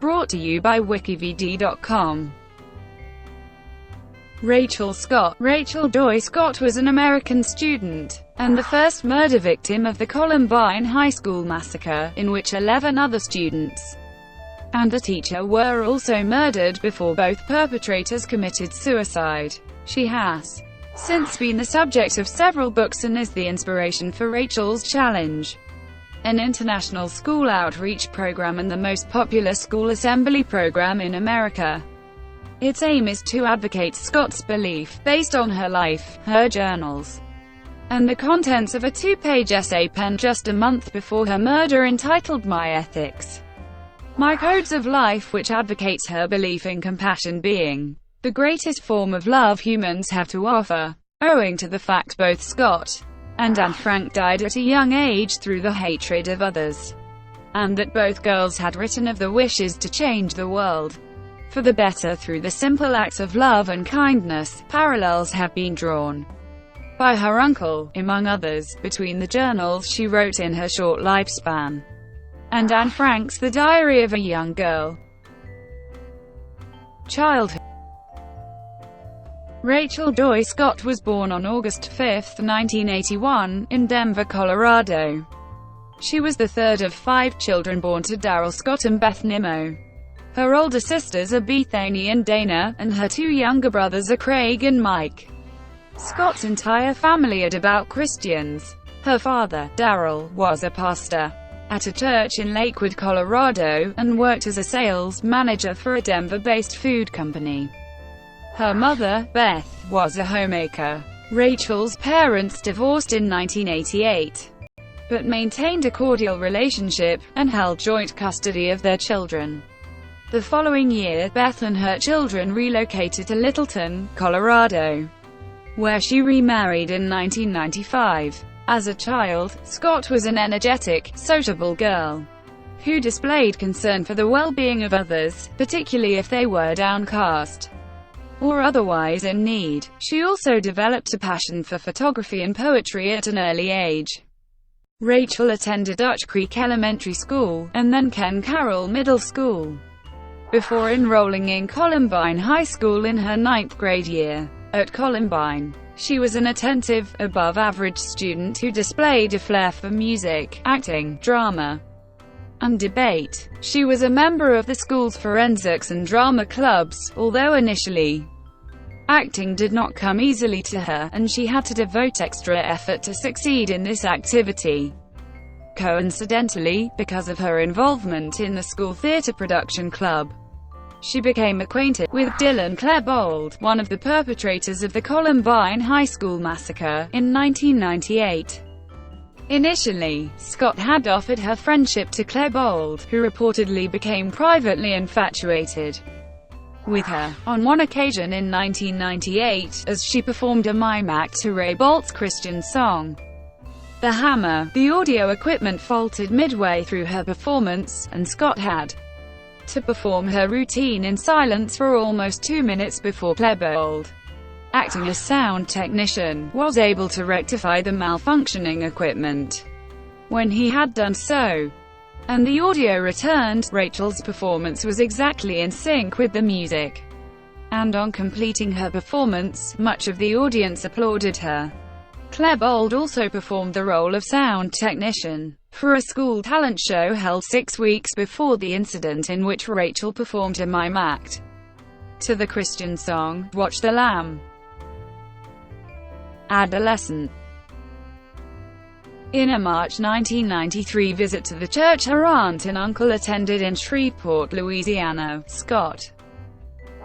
brought to you by WikiVidi.com. Rachel Scott. Rachel Joy Scott was an American student, and the first murder victim of the Columbine High School massacre, in which 11 other students and a teacher were also murdered before both perpetrators committed suicide. She has since been the subject of several books and is the inspiration for Rachel's Challenge, an international school outreach program and the most popular school assembly program in America. Its aim is to advocate Scott's belief, based on her life, her journals, and the contents of a 2-page essay penned just a month before her murder entitled My Ethics, My Codes of Life, which advocates her belief in compassion being the greatest form of love humans have to offer. Owing to the fact both Scott and Anne Frank died at a young age through the hatred of others, and that both girls had written of the wishes to change the world for the better through the simple acts of love and kindness, parallels have been drawn by her uncle, among others, between the journals she wrote in her short lifespan and Anne Frank's The Diary of a Young Girl. Childhood. Rachel Joy Scott was born on August 5, 1981, in Denver, Colorado. She was the third of 5 children born to Darrell Scott and Beth Nimmo. Her older sisters are Bethany and Dana, and her 2 younger brothers are Craig and Mike. Scott's entire family are devout Christians. Her father, Darrell, was a pastor at a church in Lakewood, Colorado, and worked as a sales manager for a Denver-based food company. Her mother, Beth, was a homemaker. Rachel's parents divorced in 1988, but maintained a cordial relationship, and held joint custody of their children. The following year, Beth and her children relocated to Littleton, Colorado, where she remarried in 1995. As a child, Scott was an energetic, sociable girl who displayed concern for the well-being of others, particularly if they were downcast or otherwise in need. She also developed a passion for photography and poetry at an early age. Rachel attended Dutch Creek Elementary School, and then Ken Carroll Middle School, before enrolling in Columbine High School in her 9th grade year. At Columbine, she was an attentive, above-average student who displayed a flair for music, acting, drama, and debate. She was a member of the school's forensics and drama clubs, although initially acting did not come easily to her, and she had to devote extra effort to succeed in this activity. Coincidentally, because of her involvement in the school theater production club, she became acquainted with Dylan Klebold, one of the perpetrators of the Columbine High School massacre, in 1998. Initially, Scott had offered her friendship to Klebold, who reportedly became privately infatuated with her. On one occasion in 1998, as she performed a mime act to Ray Bolt's Christian song, The Hammer, the audio equipment faulted midway through her performance, and Scott had to perform her routine in silence for almost 2 minutes before Klebold, acting as sound technician, was able to rectify the malfunctioning equipment. When he had done so, and the audio returned, Rachel's performance was exactly in sync with the music, and on completing her performance, much of the audience applauded her. Klebold also performed the role of sound technician for a school talent show held 6 weeks before the incident, in which Rachel performed a mime act to the Christian song, Watch the Lamb. Adolescence. In a March 1993 visit to the church her aunt and uncle attended in Shreveport, Louisiana, Scott,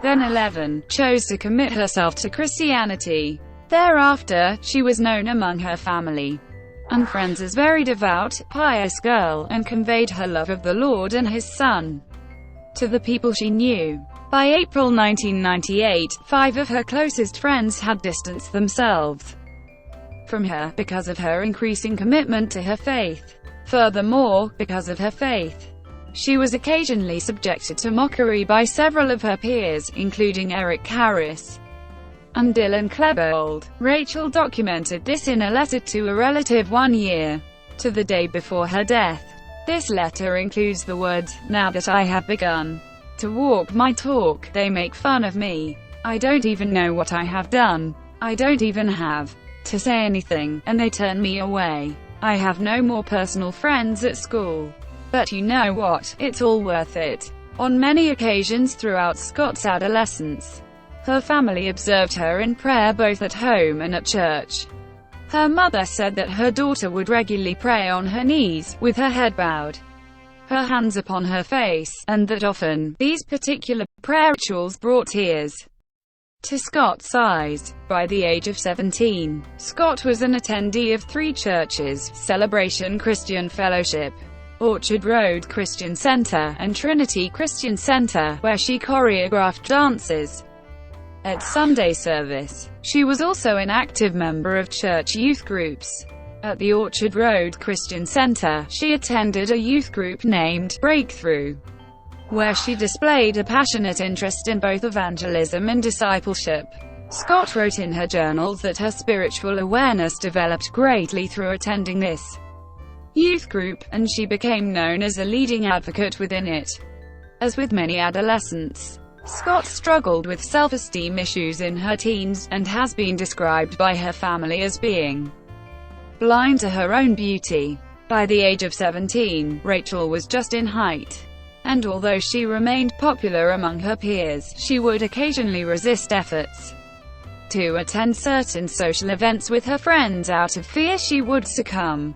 then 11, chose to commit herself to Christianity. Thereafter, she was known among her family and friends as very devout, pious girl, and conveyed her love of the Lord and His Son to the people she knew. By April 1998, 5 of her closest friends had distanced themselves from her, because of her increasing commitment to her faith. Furthermore, because of her faith, she was occasionally subjected to mockery by several of her peers, including Eric Harris and Dylan Klebold. Rachel documented this in a letter to a relative 1 year to the day before her death. This letter includes the words, "Now that I have begun to walk my talk. They make fun of me. I don't even know what I have done. I don't even have to say anything, and they turn me away. I have no more personal friends at school. But you know what? It's all worth it. On many occasions throughout Scott's adolescence, her family observed her in prayer both at home and at church. Her mother said that her daughter would regularly pray on her knees, with her head bowed, her hands upon her face, and that often, these particular prayer rituals brought tears to Scott's eyes. By the age of 17, Scott was an attendee of 3 churches: Celebration Christian Fellowship, Orchard Road Christian Center, and Trinity Christian Center, where she choreographed dances at Sunday service. She was also an active member of church youth groups. At the Orchard Road Christian Center, she attended a youth group named Breakthrough, where she displayed a passionate interest in both evangelism and discipleship. Scott wrote in her journals that her spiritual awareness developed greatly through attending this youth group, and she became known as a leading advocate within it. As with many adolescents, Scott struggled with self-esteem issues in her teens, and has been described by her family as being blind to her own beauty. By the age of 17, Rachel was just in height, and although she remained popular among her peers, she would occasionally resist efforts to attend certain social events with her friends out of fear she would succumb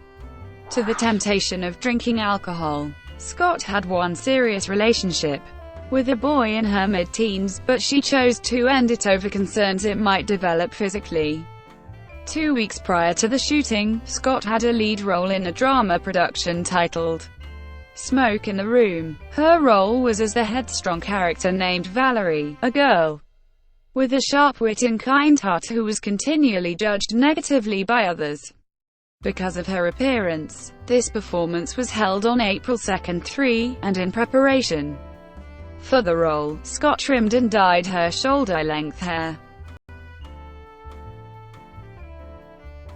to the temptation of drinking alcohol. Scott had one serious relationship with a boy in her mid-teens, but she chose to end it over concerns it might develop physically. 2 weeks prior to the shooting, Scott had a lead role in a drama production titled Smoke in the Room. Her role was as the headstrong character named Valerie, a girl with a sharp wit and kind heart who was continually judged negatively by others because of her appearance. This performance was held on April 2, 3, and in preparation for the role, Scott trimmed and dyed her shoulder-length hair.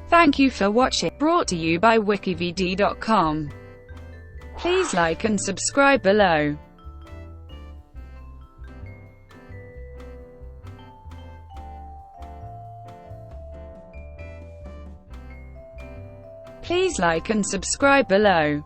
Thank you for watching. Brought to you by WikiVidi.com. Please like and subscribe below. Please like and subscribe below.